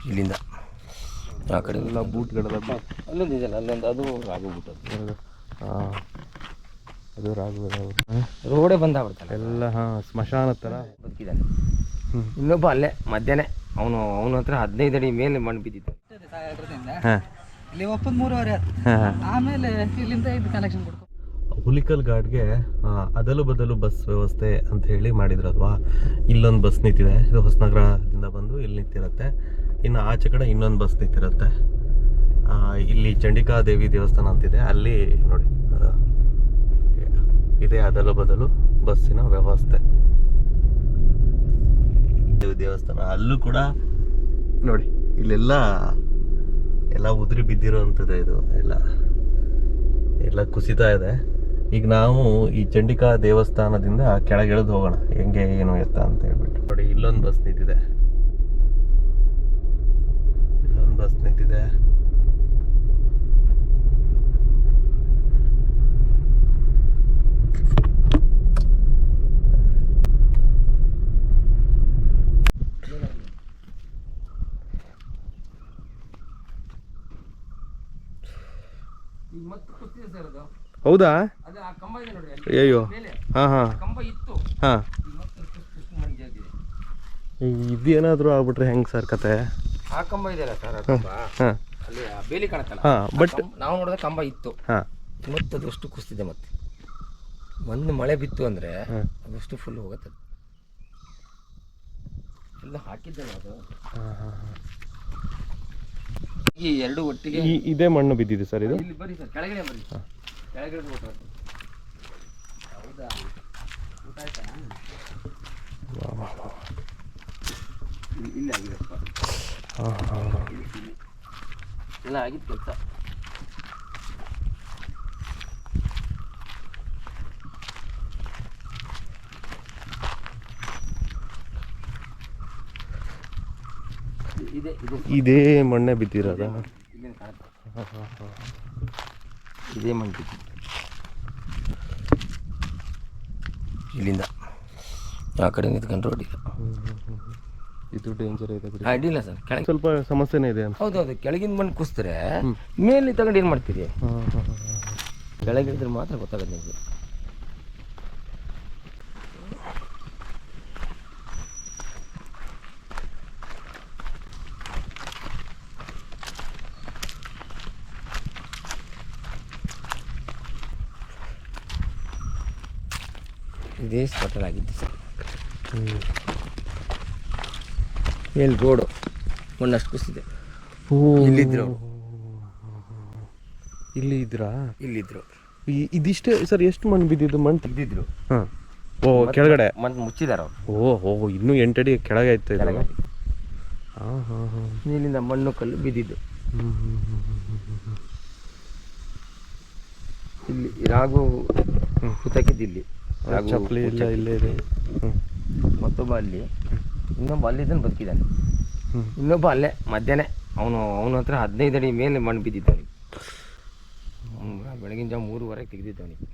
ಇಲ್ಲಿಂದ ಆ ಕಡೆ ಎಲ್ಲ ಬೂಟ್ಗಳೆಲ್ಲ ಅಲ್ಲೊಂದು ಇದೆಯಲ್ಲ, ಅಲ್ಲೊಂದು ಅದು ರಾಘು ಬೂಟ್ ಅದು. ಹಾಂ, ಅದು ರಾಘವೇಂದ್ರ ರೋಡೇ ಬಂದಾಗ್ಬಿಡ್ತಾನೆ ಎಲ್ಲ. ಹಾಂ, ಸ್ಮಶಾನ ಥರ ಬದುಕಿದ್ದಾನೆ. ಇನ್ನೊಬ್ಬ ಅಲ್ಲೇ ಮಧ್ಯಾಹ್ನ ಅವನ ಹತ್ರ 15 ಅಡಿ ಮೇಲೆ ಮಣ್ಣು ಬಿದ್ದಿತ್ತು. ಹಾಂ, ಇಲ್ಲಿ ಒಪ್ಪಂದು 3.5 ಆಮೇಲೆ ಇಲ್ಲಿಂದ ಇದು ಕನೆಕ್ಷನ್ ಕೊಡ್ಕೊ. ಹುಲಿಕಲ್ ಘಾಟ್ಗೆ ಅದಲು ಬದಲು ಬಸ್ ವ್ಯವಸ್ಥೆ ಅಂತ ಹೇಳಿ ಮಾಡಿದ್ರಲ್ವಾ. ಇಲ್ಲೊಂದು ಬಸ್ ನಿಂತಿದೆ, ಇದು ಹೊಸನಗರದಿಂದ ಬಂದು ಇಲ್ಲಿ ನಿಂತಿರುತ್ತೆ. ಇನ್ನು ಆಚೆ ಕಡೆ ಇನ್ನೊಂದು ಬಸ್ ನಿಂತಿರುತ್ತೆ. ಇಲ್ಲಿ ಚಂಡಿಕಾ ದೇವಿ ದೇವಸ್ಥಾನ ಅಂತಿದೆ, ಅಲ್ಲಿ ನೋಡಿ ಇದೇ ಅದಲು ಬದಲು ಬಸ್ಸಿನ ವ್ಯವಸ್ಥೆ. ದೇವಸ್ಥಾನ ಅಲ್ಲೂ ಕೂಡ ನೋಡಿ, ಇಲ್ಲೆಲ್ಲ ಉದುರಿ ಬಿದ್ದಿರೋವಂಥದ್ದು. ಇದು ಎಲ್ಲ ಕುಸಿತಾ ಇದೆ. ಈಗ ನಾವು ಈ ಚಂಡಿಕಾ ದೇವಸ್ಥಾನದಿಂದ ಕೆಳಗೆ ಇಳಿದು ಹೋಗೋಣ, ಹೆಂಗೆ ಏನು ಎತ್ತ ಅಂತ ಹೇಳ್ಬಿಟ್ಟು. ನೋಡಿ, ಇಲ್ಲೊಂದು ಬಸ್ ನಿಂತಿದೆ, ಹೌದಾ? ಅಯ್ಯೋ, ಹಾಂ ಹಾಂ ಹಾಂ. ಇದೇನಾದರೂ ಆಗ್ಬಿಟ್ರೆ ಹೆಂಗೆ ಸರ್ ಕತೆ? ಆ ಕಂಬ ಇದೆಯಲ್ಲ ಸರ್, ಆ ಕಂಬ ಅಲ್ಲಿ ಬೇಲಿ ಕಾಣತ್ತಲ್ಲ. ಹಾಂ, ಬಟ್ ನಾವು ನೋಡಿದ ಕಂಬ ಇತ್ತು. ಹಾಂ, ಮತ್ತೆ ಅದಷ್ಟು ಕುಸ್ತಿದೆ. ಮತ್ತೆ ಒಂದು ಮಳೆ ಬಿತ್ತು ಅಂದರೆ ಅದಷ್ಟು ಫುಲ್ ಹೋಗುತ್ತೆ. ಎಲ್ಲ ಹಾಕಿದ್ದೇನೆ ಅದು. ಈ ಎರಡು ಒಟ್ಟಿಗೆ ಇದೇ ಮಣ್ಣು ಬಿದ್ದಿದೆ ಸರ್ ಇದು. ಇಲ್ಲಿ ಬರೀ ಸರ್, ಕೆಳಗಡೆ ಬರೀ, ಕೆಳಗಡೆ ಊಟ. ಹೌದಾ, ಊಟ ಆಯ್ತಾ? ಇಲ್ಲಿ ಆಗಿದೆಪ್ಪ, ಎಲ್ಲ ಆಗಿತ್ತು ಕೆಲಸ. ಇದೇ ಮಣ್ಣೆ ಬಿದ್ದಿರೋದ? ಇದೇ ಮಣ್ಣು ಬಿದ್ದಿದ್ದು ಇಲ್ಲಿಂದ ಆ ಕಡೆ ನಿಂತ್ಕೊಂಡು ರೋಡಿಗೆ. ಇದು ಡೇಂಜರ್ ಇದೆ ಬಿಡಿ. ಅಡ್ಡಿಲ್ಲ ಸರ್, ಕೆಳಗೆ ಸ್ವಲ್ಪ ಸಮಸ್ಯೆನೇ ಇದೆ ಅಂತ. ಹೌದೌದು, ಕೆಳಗಿನ ಮಣ್ಣು ಕುಸಿದ್ರೆ ಮೇಲೆ ತಗೊಂಡು ಏನು ಮಾಡ್ತೀರಿ? ಕೆಳಗಿಳಿದ್ರೆ ಮಾತ್ರ ಗೊತ್ತಾಗುತ್ತೆ ನಿಮಗೆ. ಇದೇ ಸ್ಪಾಟಲ್ಲಿ ಆಗಿದ್ದು ಸರ್. ಮೇಲೆ ರೋಡು ಮಣ್ಣಷ್ಟು ಕುಸಿದೆ. ಇಲ್ಲಿದ್ರು ಇಲ್ಲಿದ್ರು ಇದಿಷ್ಟೇ ಸರ್? ಎಷ್ಟು ಮಣ್ಣು ಬಿದ್ದಿದ್ದು? ಮಣ್ಣು ತೆಗೆದಿದ್ರು. ಹಾಂ, ಓ ಕೆಳಗಡೆ ಮಣ್ಣು ಮುಚ್ಚಿದಾರ ಅವರು. ಓಹೋ, ಇನ್ನೂ 8 ಅಡಿ ಕೆಳಗೆ ಆಯ್ತು ಇದು. ಹಾಂ ಹಾಂ ಹಾಂ, ಇಲ್ಲಿಂದ ಮಣ್ಣು ಕಲ್ಲು ಬಿದ್ದಿದ್ದು. ಇಲ್ಲಿ ರಾಘು ಹುತಕ್ಕಿದ್ದು, ಇಲ್ಲಿ ಚಪ್ಪಲಿ ಇಲ್ಲ, ಇಲ್ಲೇ ಇದೆ. ಮತ್ತೊಬ್ಬ ಅಲ್ಲಿ, ಇನ್ನೊಬ್ಬ ಅಲ್ಲಿದ್ದಾನೆ ಬದುಕಿದ್ದಾನೆ. ಇನ್ನೊಬ್ಬ ಅಲ್ಲೇ ಮಧ್ಯಾಹ್ನ ಅವನ ಹತ್ರ 15 ಅಡಿ ಮೇಲೆ ಮಣ್ಣು ಬಿದ್ದಿದ್ದವನಿಗೆ. ಬೆಳಗಿನ ಜಾವ 3:15 ತೆಗೆದಿದ್ದವನಿಗೆ.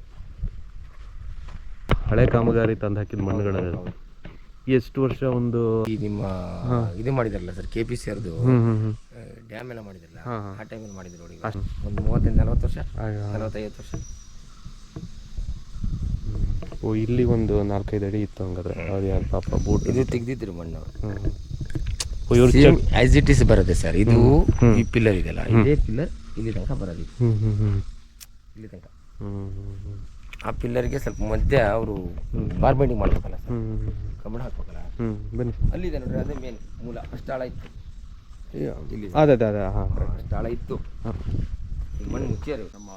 ಹಳೆ ಕಾಮಗಾರಿ ತಂದು ಹಾಕಿದ ಮಣ್ಣುಗಳ ಎಷ್ಟು ವರ್ಷ? ಒಂದು ಈ ನಿಮ್ಮ ಇದು ಮಾಡಿದಾರಲ್ಲ ಸರ್, KPCRದು ಡ್ಯಾಮ್ ಎಲ್ಲ ಮಾಡಿದ್ರಲ್ಲ, ಆ ಟೈಮಲ್ಲಿ ಮಾಡಿದ್ರು ನೋಡಿ. ಒಂದು 30-40 ವರ್ಷ, 45 ವರ್ಷ. ಓ, ಇಲ್ಲಿ ಒಂದು 4-5 ಅಡಿ ಇತ್ತು ಹಂಗಾದ್ರೆ. ಅದು ಯಾರು ಪಾಪ ಬೂಟ್ ಇದು ತೆಗೆದಿದ್ರು ಮಣ್ಣು. ಇವರು ಆಸ್ ಇಟ್ ಇಸ್ ಬರುತ್ತೆ ಸರ್. ಇದು ಈ ಪಿಲ್ಲರ್ ಇದೆಯಲ್ಲ, ಇದೇ ಪಿಲ್ಲರ್ ಇಲ್ಲಿ ತನಕ ಬರೋದು. ಇಲ್ಲಿ ತನಕ ಆ ಪಿಲ್ಲರ್ಗೆ ಸ್ವಲ್ಪ ಮಧ್ಯೆ ಅವರು ಬಾರ್ಬೆಂಡಿಂಗ್ ಮಾಡ್ಬೇಕಲ್ಲ ಸರ್, ಕಬ್ಬಣ ಹಾಕ್ಬೇಕಲ್ಲ. ಅಲ್ಲಿದೆ ನೋಡ್ರಿ, ಅದೇ ಮೇನ್ ಮೂಲ. ಅಷ್ಟು ಆಳ ಇತ್ತು ಇಲ್ಲಿ, ಅಷ್ಟು ಆಳ ಇತ್ತು. ಮಣ್ಣು ಮುಚ್ಚಿಯಾರ. ನಮ್ಮ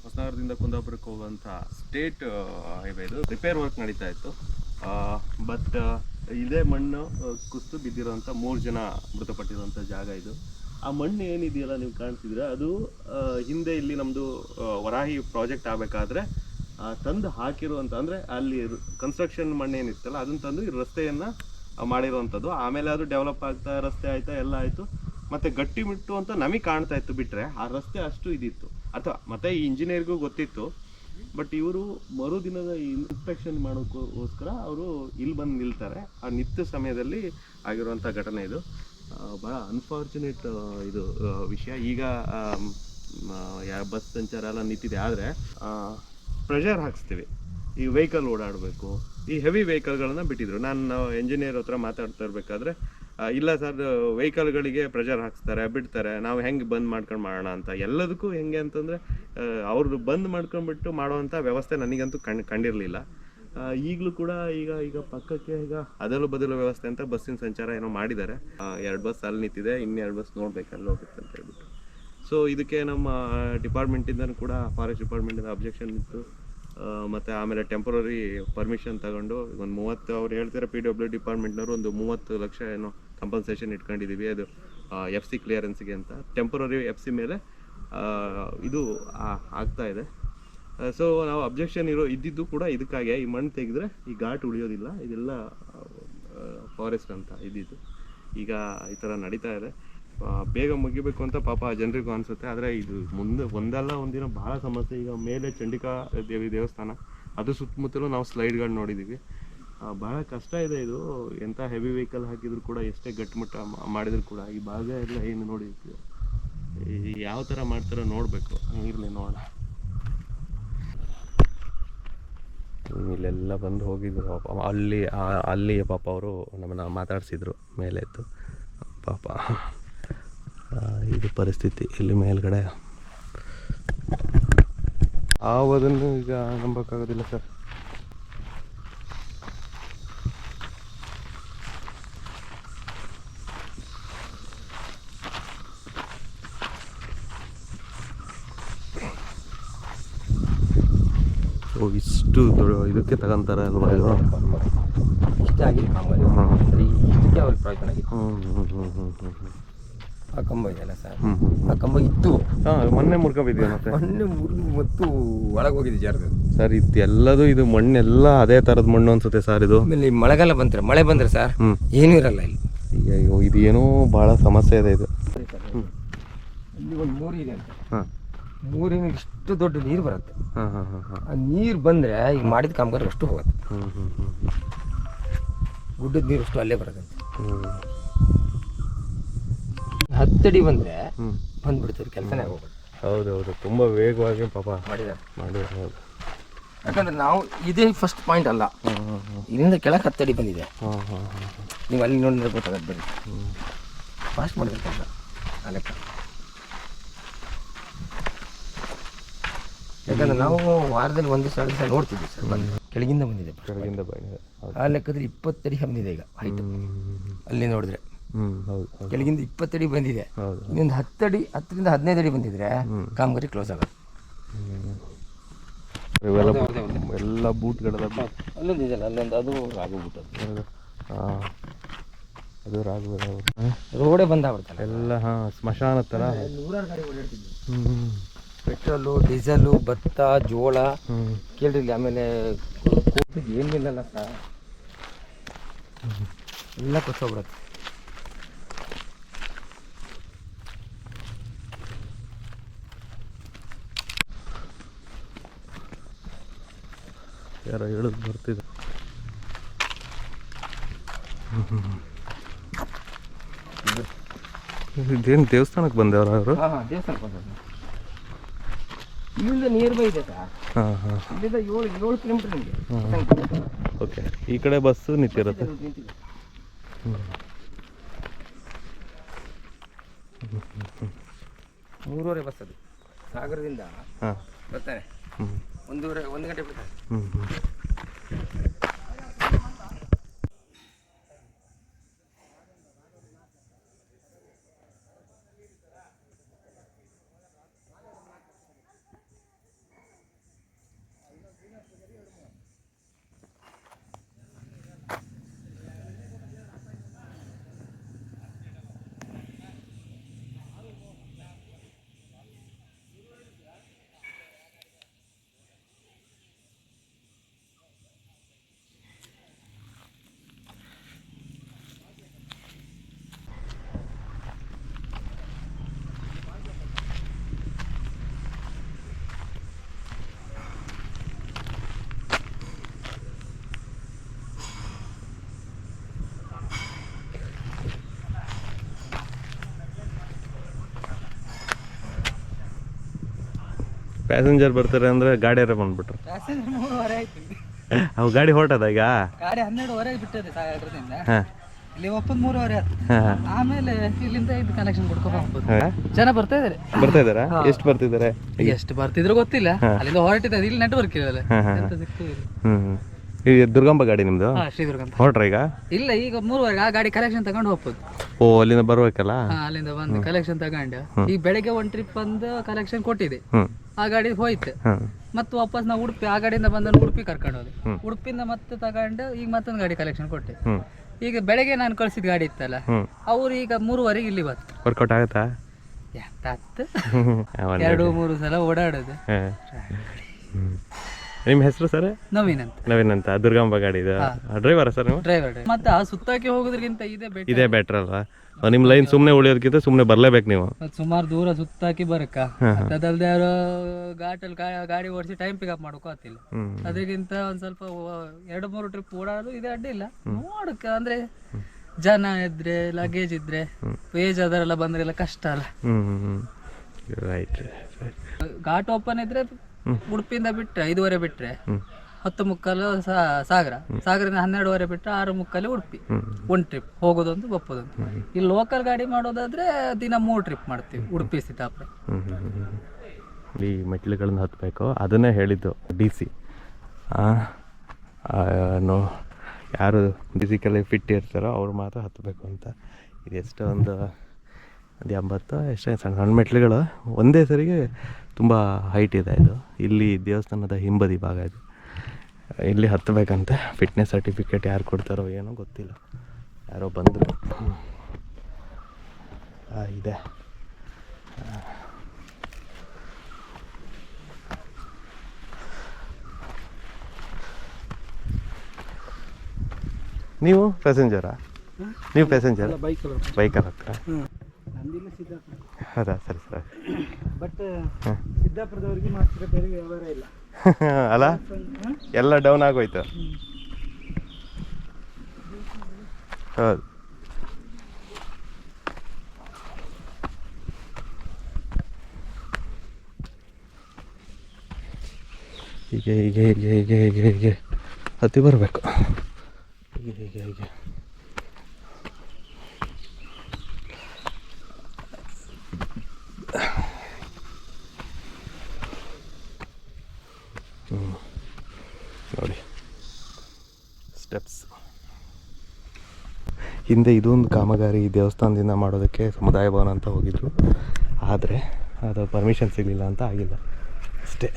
ಹೊಸನಗರದಿಂದ ಕುಂದಾಪುರಕ್ಕೆ ಹೋಗುವಂಥ ಸ್ಟೇಟ್ ಹೈವೇ ಇದು ರಿಪೇರ್ ವರ್ಕ್ ನಡೀತಾ ಇತ್ತು. ಬಟ್ ಇದೇ ಮಣ್ಣು ಕುಸಿದು ಬಿದ್ದಿರೋಂಥ 3 ಜನ ಮೃತಪಟ್ಟಿರುವಂಥ ಜಾಗ ಇದು. ಆ ಮಣ್ಣು ಏನಿದೆಯಲ್ಲ ನೀವು ಕಾಣ್ತಿದ್ರೆ, ಅದು ಹಿಂದೆ ಇಲ್ಲಿ ನಮ್ಮದು ವರಾಹಿ ಪ್ರಾಜೆಕ್ಟ್ ಆಗಬೇಕಾದ್ರೆ ತಂದು ಹಾಕಿರುವಂಥ, ಅಂದರೆ ಅಲ್ಲಿ ಕನ್ಸ್ಟ್ರಕ್ಷನ್ ಮಣ್ಣು ಏನಿತ್ತಲ್ಲ ಅದನ್ನು ತಂದು ಈ ರಸ್ತೆಯನ್ನು ಮಾಡಿರುವಂಥದ್ದು. ಆಮೇಲೆ ಅದು ಡೆವಲಪ್ ಆಗ್ತಾ ರಸ್ತೆ ಆಯಿತಾ, ಎಲ್ಲ ಆಯಿತು. ಮತ್ತು ಗಟ್ಟಿಮುಟ್ಟು ಅಂತ ನಮಗೆ ಕಾಣ್ತಾ ಇತ್ತು, ಬಿಟ್ಟರೆ ಆ ರಸ್ತೆ ಅಷ್ಟು ಇದಿತ್ತು. ಅಥವಾ ಮತ್ತು ಈ ಇಂಜಿನಿಯರ್ಗೂ ಗೊತ್ತಿತ್ತು. ಬಟ್ ಇವರು ಮರುದಿನದ ಇನ್ಸ್ಪೆಕ್ಷನ್ ಮಾಡೋಕ್ಕೋಸ್ಕರ ಅವರು ಇಲ್ಲಿ ಬಂದು ನಿಲ್ತಾರೆ. ಆ ನಿತ್ಯ ಸಮಯದಲ್ಲಿ ಆಗಿರುವಂಥ ಘಟನೆ ಇದು. ಭಾಳ ಅನ್ಫಾರ್ಚುನೇಟ್ ಇದು ವಿಷಯ. ಈಗ ಬಸ್ ಸಂಚಾರ ಎಲ್ಲ ನಿಂತಿದೆ, ಆದರೆ ಪ್ರೆಷರ್ ಹಾಕ್ಸ್ತೀವಿ. ಈ ವೆಹಿಕಲ್ ಓಡಾಡಬೇಕು, ಈ ಹೆವಿ ವೆಹಿಕಲ್ಗಳನ್ನ ಬಿಟ್ಟಿದ್ರು. ನಾನು ಎಂಜಿನಿಯರ್ ಹತ್ರ ಮಾತಾಡ್ತಾ ಇರಬೇಕಾದ್ರೆ, ಇಲ್ಲ ಸರ್, ವೆಹಿಕಲ್ಗಳಿಗೆ ಪ್ರೆಷರ್ ಹಾಕ್ಸ್ತಾರೆ, ಬಿಡ್ತಾರೆ, ನಾವು ಹೆಂಗೆ ಬಂದ್ ಮಾಡ್ಕೊಂಡು ಮಾಡೋಣ ಅಂತ. ಎಲ್ಲದಕ್ಕೂ ಹೆಂಗೆ ಅಂತಂದರೆ ಅವ್ರದ್ದು ಬಂದ್ ಮಾಡ್ಕೊಂಡ್ಬಿಟ್ಟು ಮಾಡೋವಂಥ ವ್ಯವಸ್ಥೆ ನನಗಂತೂ ಕಂಡಿರಲಿಲ್ಲ. ಈಗಲೂ ಕೂಡ ಈಗ ಪಕ್ಕಕ್ಕೆ ಈಗ ಅದಲು ಬದಲು ವ್ಯವಸ್ಥೆ ಅಂತ ಬಸ್ಸಿನ ಸಂಚಾರ ಏನೋ ಮಾಡಿದ್ದಾರೆ. 2 ಬಸ್ ಅಲ್ಲಿ ನಿಂತಿದೆ, ಇನ್ನೆರಡು ಬಸ್ ನೋಡ್ಬೇಕು ಅಲ್ಲಿ ಹೋಗುತ್ತೆ ಅಂತ ಹೇಳ್ಬಿಟ್ಟು. ಸೊ ಇದಕ್ಕೆ ನಮ್ಮ ಡಿಪಾರ್ಟ್ಮೆಂಟಿಂದನೂ ಕೂಡ, ಫಾರೆಸ್ಟ್ ಡಿಪಾರ್ಟ್ಮೆಂಟಿಂದ ಅಬ್ಜೆಕ್ಷನ್ ಇತ್ತು. ಮತ್ತು ಆಮೇಲೆ ಟೆಂಪ್ರರಿ ಪರ್ಮಿಷನ್ ತಗೊಂಡು ಒಂದು 30, ಅವ್ರು ಹೇಳ್ತಾರೆ PW ಡಿಪಾರ್ಟ್ಮೆಂಟ್ನವರು ಒಂದು 30 ಲಕ್ಷ ಏನೋ ಕಂಪನ್ಸೇಷನ್ ಇಟ್ಕೊಂಡಿದ್ದೀವಿ. ಅದು FC ಕ್ಲಿಯರೆನ್ಸ್ಗೆ ಅಂತ. ಟೆಂಪ್ರರಿ FC ಮೇಲೆ ಇದು ಆಗ್ತಾ ಇದೆ. ಸೊ ನಾವು ಅಬ್ಜೆಕ್ಷನ್ ಇದ್ದಿದ್ದು ಕೂಡ ಇದಕ್ಕಾಗೆ. ಈ ಮಣ್ಣು ತೆಗೆದ್ರೆ ಈ ಘಾಟ್ ಉಳಿಯೋದಿಲ್ಲ, ಇದೆಲ್ಲ ಫಾರೆಸ್ಟ್ ಅಂತ ಇದ್ದಿದ್ದು. ಈಗ ಈ ಥರ ನಡೀತಾ ಇದೆ. ಬೇಗ ಮುಗಿಬೇಕು ಅಂತ ಪಾಪ ಜನರಿಗೂ ಅನಿಸುತ್ತೆ, ಆದರೆ ಇದು ಮುಂದೆ ಒಂದಲ್ಲ ಒಂದಿನ ಭಾಳ ಸಮಸ್ಯೆ. ಈಗ ಮೇಲೆ ಚಂಡಿಕಾ ದೇವಿ ದೇವಸ್ಥಾನ, ಅದು ಸುತ್ತಮುತ್ತಲೂ ನಾವು ಸ್ಲೈಡ್ಗಳು ನೋಡಿದ್ದೀವಿ. ಭಾಳ ಕಷ್ಟ ಇದೆ ಇದು. ಎಂಥ ಹೆವಿ ವೆಹಿಕಲ್ ಹಾಕಿದ್ರು ಕೂಡ, ಎಷ್ಟೇ ಗಟ್ಟಿಮುಟ್ಟ ಮಾಡಿದ್ರು ಕೂಡ ಈ ಭಾಗ ಎಲ್ಲ ಏನು ನೋಡಿ ಯಾವ ಥರ ಮಾಡ್ತಾರೋ ನೋಡಬೇಕು. ಇರಲಿ ನೋಡೋಣ. ಇಲ್ಲೆಲ್ಲ ಬಂದು ಹೋಗಿದ್ರು ಪಾಪ. ಅಲ್ಲಿ ಪಾಪ ಅವರು ನಮ್ಮನ್ನು ಮಾತಾಡಿಸಿದ್ರು ಮೇಲೆ ಎದ್ದು. ಪಾಪ ಇದು ಪರಿಸ್ಥಿತಿ ಇಲ್ಲಿ ಮೇಲ್ಗಡೆ. ಆವದನ್ನು ಈಗ ನಂಬೋಕ್ಕಾಗೋದಿಲ್ಲ ಸರ್. ಇಷ್ಟು ಇದಕ್ಕೆ ತಗೊಂತಾರೆ ಅಲ್ವಾ ಇದು? ಇಷ್ಟೇ ಆಗಿದೆ ಕಾಮಗಾರಿ. ಇದಕ್ಕೆ ಅವ್ರಿಗೆ ಪ್ರಯೋಜನ ಆಗಿದೆ. ಆ ಕಂಬ ಇದೆಯಲ್ಲ ಸರ್, ಆ ಕಂಬ ಇತ್ತು. ಮೊನ್ನೆ ಮುರ್ಕೊಬಿದ್ದೀವಿ. ಮತ್ತೆ ಮೊನ್ನೆ ಮತ್ತು ಒಳಗೆ ಹೋಗಿದೆ ಜಾರದ ಸರ್. ಇದೆಲ್ಲದು ಇದು ಮಣ್ಣೆಲ್ಲ ಅದೇ ಥರದ ಮಣ್ಣು ಅನ್ಸುತ್ತೆ ಸರ್ ಇದು. ಆಮೇಲೆ ಮಳೆಗಾಲ ಬಂದರೆ, ಮಳೆ ಬಂದರೆ ಸರ್ ಏನೂ ಇರಲ್ಲ ಇಲ್ಲಿ. ಅಯ್ಯೋ, ಇದು ಏನೋ ಭಾಳ ಸಮಸ್ಯೆ ಇದೆ ಇದು. ಇಲ್ಲಿ ಒಂದು ಮೂರಿ ಇದೆ ಅಂತ. ಹಾಂ, ಮೂರಿನ ಇಷ್ಟು ದೊಡ್ಡ ನೀರು ಬರುತ್ತೆ. ಆ ನೀರು ಬಂದರೆ ಈಗ ಮಾಡಿದ ಕಾಮಗಾರಿ ಅಷ್ಟು ಹೋಗುತ್ತೆ. ಗುಡ್ಡದ ನೀರು ಅಷ್ಟು ಅಲ್ಲೇ ಬರೋದಂತೆ. 10 ಅಡಿ ಬಂದರೆ ಬಂದ್ಬಿಡ್ತೀವಿ, ಕೆಲಸನೇ ಹೋಗೋದು. ಹೌದೌದು, ತುಂಬ ವೇಗವಾಗಿ ಪಾಪ ಮಾಡಿದ್ದಾರೆ. ಯಾಕಂದ್ರೆ ನಾವು ಇದೇ ಫಸ್ಟ್ ಪಾಯಿಂಟ್ ಅಲ್ಲ, ಇಲ್ಲಿಂದ ಕೆಳಗೆ 10 ಅಡಿ ಬಂದಿದೆ. ನೀವು ಅಲ್ಲಿ ನೋಡಿದ್ರೆ ಗೊತ್ತಾಗತ್ತೆ. ಬರೀ ಫಾಸ್ಟ್ ಮಾಡಿದ್ರೆ ಕೆಲಸ ಆ ಲೆಕ್ಕ. ಯಾಕಂದ್ರೆ ನಾವು ವಾರದಲ್ಲಿ 1 ದಿವಸ ನೋಡ್ತಿದ್ವಿ ಸರ್. ಕೆಳಗಿಂದ ಬಂದಿದೆ, ಕೆಳಗಿಂದ ಬಂದಿದೆ. ಆ ಲೆಕ್ಕದಲ್ಲಿ 20 ಅಡಿ ಬಂದಿದೆ ಈಗ ಹೈಟ್. ಅಲ್ಲಿ ನೋಡಿದ್ರೆ ಕೆಳಗಿಂದ 20 ಅಡಿ ಬಂದಿದೆ. ಇನ್ನೊಂದು 10 ಅಡಿ, 10ರಿಂದ 15 ಅಡಿ ಬಂದಿದ್ರೆ ಕಾಮಗಾರಿ ಕ್ಲೋಸ್ ಆಗುತ್ತೆ. ಎಲ್ಲ ಬೂಟ್ಗಳೆಲ್ಲ ಅಲ್ಲೊಂದು ಇದೆಯಲ್ಲ, ಅಲ್ಲೊಂದು ಅದು ರಾಘು ಬೂಟ್. ಅದು ರಾಘು ರೋಡೇ ಬಂದಾಗ್ಬಿಡ್ತಲ್ಲ ಎಲ್ಲ. ಸ್ಮಶಾನ ಥರ 100 ಗಾಡಿ ಓಡಾಡ್ತಿದ್ವಿ. ಪೆಟ್ರೋಲು, ಡೀಸೆಲು, ಭತ್ತ, ಜೋಳ ಕೇಳ್ರಿ. ಆಮೇಲೆ ಏನಿಲ್ಲಲ್ಲ ಸರ್, ಎಲ್ಲ ಕೊಚ್ಚೋಗ್ಬಿಡತ್ತೆ. ಯಾರೋ ಹೇಳೋದು ಬರ್ತಿದೆ. ಇದೇನು ದೇವಸ್ಥಾನಕ್ಕೆ ಬಂದವ್ರ ಅವರು? ದೇವಸ್ಥಾನಕ್ಕೆ ಬಂದವ್ರು. ಇಲ್ಲಿಂದ ನಿಯರ್ ಬೈ ಇದೆ ಸರ್. ಇಲ್ಲಿಂದ 7 ಕಿಲೋಮೀಟರ್ ನಿಮಗೆ. ಓಕೆ, ಈ ಕಡೆ ಬಸ್ಸು ನಿಂತಿರುತ್ತೆ. 3:30 ಬಸ್ ಅದು ಸಾಗರದಿಂದ ಬರ್ತಾರೆ. 1 ಗಂಟೆ ಬಿಡ್ತಾರೆ. ಪ್ಯಾಸೆಂಜರ್ ಬರ್ತಾರೆ ಅಂದರೆ ಗಾಡಿಯಾರ ಬಂದ್ಬಿಟ್ರು. ಪ್ಯಾಸೆಂಜರ್ 3:30 ಆಯ್ತು. ಅವು ಗಾಡಿ ಹೊರಟದ ಈಗ? ಗಾಡಿ 12:30 ಬಿಟ್ಟದೆ ಸಾಗರದಿಂದ. ಹಾಂ ಇಲ್ಲಿ ಒಪ್ಪಂದು 3:30 ಆಯ್ತು. ಹಾಂ. ಆಮೇಲೆ ಇಲ್ಲಿಂದ ಇದು ಕನೆಕ್ಷನ್ ಕೊಡ್ಕೊಂಡು ಹೋಗ್ಬೋದು. ಜನ ಬರ್ತಾ ಇದಾರೆ. ಬರ್ತಾ ಇದ್ದಾರಾ? ಎಷ್ಟು ಬರ್ತಿದ್ದಾರೆ? ಎಷ್ಟು ಬರ್ತಿದ್ರು ಗೊತ್ತಿಲ್ಲ. ಅಲ್ಲಿಂದ ಹೊರಟಿದ್ದಾರೆ. ಇಲ್ಲಿ ನೆಟ್ವರ್ಕ್ ಇರಲ್ಲ. ಎಂತ ಸಿಗ್ತದಿಲ್ಲ. ಈ ದುರ್ಗಾಂಬ ಗಾಡಿ ನಿಮ್ಮದು? ಹಾಂ, ಶ್ರೀದುರ್ಗ ಅಂತ. ಹೊರಟ್ರ ಈಗ? ಇಲ್ಲ, ಈಗ 3:30 ಆ ಗಾಡಿ ಕಲೆಕ್ಷನ್ ತಗೊಂಡು ಹೋಗ್ಬೋದು. ಓ, ಅಲ್ಲಿಂದ ಬರ್ಬೇಕಲ್ಲ? ಅಲ್ಲಿಂದ ಬಂದು ಕಲೆಕ್ಷನ್ ತಗೊಂಡು ಈಗ ಬೆಳಗ್ಗೆ ಒಂದು ಟ್ರಿಪ್ ಬಂದು ಕಲೆಕ್ಷನ್ ಕೊಟ್ಟಿದೆ. ಹ್ಞೂ. ಆ ಗಾಡಿ ಹೋಯ್ತು. ಹಾಂ. ಮತ್ತೆ ವಾಪಸ್ ನಾವು ಉಡುಪಿ, ಆ ಗಾಡಿಯಿಂದ ಬಂದ ಉಡುಪಿ ಕರ್ಕೊಂಡು ಹೋದೆ. ಉಡುಪಿಯಿಂದ ಮತ್ತೆ ತಗೊಂಡು ಈಗ ಮತ್ತೊಂದು ಗಾಡಿ ಕಲೆಕ್ಷನ್ ಕೊಟ್ಟೆ. ಹ್ಞೂ. ಈಗ ಬೆಳಗ್ಗೆ ನಾನು ಕಳ್ಸಿದ ಗಾಡಿ ಇತ್ತಲ್ಲ, ಅವ್ರು ಈಗ 3:30 ಇಲ್ಲಿ ಬಂತು. ವರ್ಕೌಟ್ ಆಗುತ್ತಾ? ಎಂತ ಆಯ್ತು, 2-3 ಸಲ ಓಡಾಡೋದು. ನಿಮ್ಮ ಹೆಸರು ಸರ್? ನವೀನ್ ಅಂತ. ನವೀನ್ ಅಂತ. ದುರ್ಗಾಂಬ ಗಾಡಿ ಇದೆ. ಡ್ರೈವರ ಸರ್ ನೀವು? ಡ್ರೈವರ್. ಮತ್ತೆ ಆ ಸುತ್ತಾಕಿ ಹೋಗೋದ್ರಿಗಿಂತ ಇದೇ ಬೆಟರ್ ಅಲ್ವಾ? ನಿಮ್ಮ ಲೈನ್ ಸುಮ್ಮನೆ ಉಳಿಯೋದಕ್ಕಿಂತ ಸುಮ್ಮನೆ ಬರಲೇಬೇಕು ನೀವು. ಸುಮಾರು ದೂರ ಸುತ್ತಾಕಿ ಬರಕ್ಕ, ಅದಲ್ದೆ ಯಾರೋ ಘಾಟಲ್ಲಿ ಗಾಡಿ ಓಡಿಸಿ ಟೈಮ್ ಪಿಕಪ್ ಮಾಡೋಕೆ ಆಗ್ತಿಲ್ಲ. ಅದಕ್ಕಿಂತ ಒಂದ್ ಸ್ವಲ್ಪ 2-3 ಟ್ರಿಪ್ ಓಡಾಡೋದು ಇದೆ, ಅಡ್ಡಿಲ್ಲ. ನೋಡಕ್ಕ ಅಂದ್ರೆ ಜನ ಇದ್ರೆ, ಲಗೇಜ್ ಇದ್ರೆ, ವೇಜ್ ಅದರೆಲ್ಲ ಬಂದ್ರೆಲ್ಲ ಕಷ್ಟ ಅಲ್ಲ. ರೈಟ್. ಘಾಟ್ ಓಪನ್ ಇದ್ರೆ ಉಡುಪಿಯಿಂದ ಬಿಟ್ರೆ 5:30 ಬಿಟ್ರೆ 10:45 ಸಾಗರ, ಸಾಗರದಿಂದ 12:30 ಬಿಟ್ರೆ 6:45 ಉಡುಪಿ. ಒಂದು ಟ್ರಿಪ್ ಹೋಗೋದೊಂದು ಬಪ್ಪದೊಂದು. ಇಲ್ಲಿ ಲೋಕಲ್ ಗಾಡಿ ಮಾಡೋದಾದ್ರೆ ದಿನ 3 ಟ್ರಿಪ್ ಮಾಡ್ತೀವಿ ಉಡುಪಿ ಸೀತಾಪುರ. ಈ ಮೆಟ್ಲುಗಳನ್ನ ಹತ್ತಬೇಕು, ಅದನ್ನೇ ಹೇಳಿದ್ದು DC. ಯಾರು ಫಿಸಿಕಲಿ ಫಿಟ್ ಇರ್ತಾರೋ ಅವ್ರು ಮಾತ್ರ ಹತ್ತಬೇಕು ಅಂತ. ಇದೆಷ್ಟು ಒಂದು 80 ಎಷ್ಟೇ ಸಣ್ಣ ಸಣ್ಣ ಮೆಟ್ಲುಗಳು ಒಂದೇ ಸರಿಗೆ ತುಂಬ ಹೈಟ್ ಇದೆ. ಇದು ಇಲ್ಲಿ ದೇವಸ್ಥಾನದ ಹಿಂಬದಿ ಭಾಗ ಇದು. ಇಲ್ಲಿ ಹತ್ತಬೇಕಂತೆ. ಫಿಟ್ನೆಸ್ ಸರ್ಟಿಫಿಕೇಟ್ ಯಾರು ಕೊಡ್ತಾರೋ ಏನೋ ಗೊತ್ತಿಲ್ಲ. ಯಾರೋ ಬಂದರು ಇದೆ. ನೀವು ಪ್ಯಾಸೆಂಜರಾ? ನೀವು ಪ್ಯಾಸೆಂಜರ್? ಬೈಕಲ್ಲಿ ಹತ್ರ? ಹೌದಾ? ಸರಿ ಸರಿ. ಬಟ್ ಸಿದ್ದಾಪುರದವ್ರಿಗೆ ಮಾತುಕತೆಯವರಿಗೆ ವ್ಯವಹಾರ ಇಲ್ಲ ಅಲ್ಲ, ಎಲ್ಲ ಡೌನ್ ಆಗೋಯ್ತು. ಹೌದು. ಹೀಗೆ ಹೀಗೆ ಹೀಗೆ ಹೀಗೆ ಹೀಗೆ ಹೀಗೆ ಹತ್ತಿ ಬರಬೇಕು. ಹೀಗೆ ಹೀಗೆ ಹೀಗೆ. ನೋಡಿ ಸ್ಟೆಪ್ಸ್. ಹಿಂದೆ ಇದೊಂದು ಕಾಮಗಾರಿ ದೇವಸ್ಥಾನದಿಂದ ಮಾಡೋದಕ್ಕೆ ಸಮುದಾಯ ಭವನ ಅಂತ ಹೋಗಿದ್ರು, ಆದರೆ ಅದು ಪರ್ಮಿಷನ್ ಸಿಗಲಿಲ್ಲ ಅಂತ ಆಗಿಲ್ಲ ಅಷ್ಟೇ.